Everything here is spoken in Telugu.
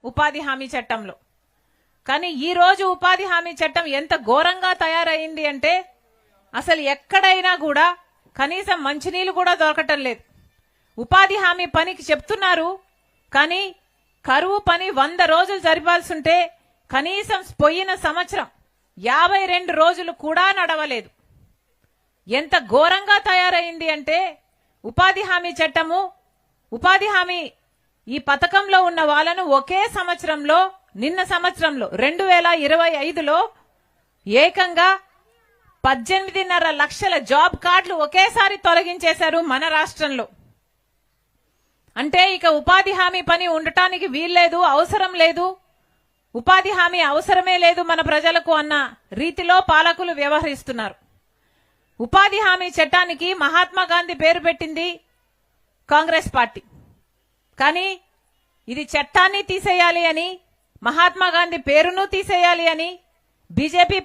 ఉపాధి హామీ చట్టంలో. కానీ ఈ రోజు ఉపాధి హామీ చట్టం ఎంత ఘోరంగా తయారైంది అంటే అసలు ఎక్కడైనా కూడా కనీసం మంచినీళ్ళు కూడా దొరకటం లేదు. ఉపాధి హామీ పనికి చెప్తున్నారు, కానీ కరువు పని 100 రోజులు జరిపాల్సి ఉంటే కనీసం పోయిన సంవత్సరం 52 రోజులు కూడా నడవలేదు. ఎంత ఘోరంగా తయారైంది అంటే ఉపాధి హామీ చట్టము, ఉపాధి హామీ ఈ పథకంలో ఉన్న వాళ్ళను ఒకే సంవత్సరంలో, నిన్న సంవత్సరంలో 2025లో ఏకంగా 18.5 లక్షల జాబ్ కార్డులు ఒకేసారి తొలగించేశారు మన రాష్ట్రంలో. అంటే ఇక ఉపాధి హామీ పని ఉండటానికి వీల్లేదు, అవసరం లేదు, ఉపాధి హామీ అవసరమే లేదు మన ప్రజలకు అన్న రీతిలో పాలకులు వ్యవహరిస్తున్నారు. ఉపాధి హామీ చట్టానికి మహాత్మా గాంధీ పేరు పెట్టింది కాంగ్రెస్ పార్టీ. కానీ ఇది చట్టాన్ని తీసేయాలి అని, మహాత్మా గాంధీ పేరును తీసేయాలి అని బీజేపీ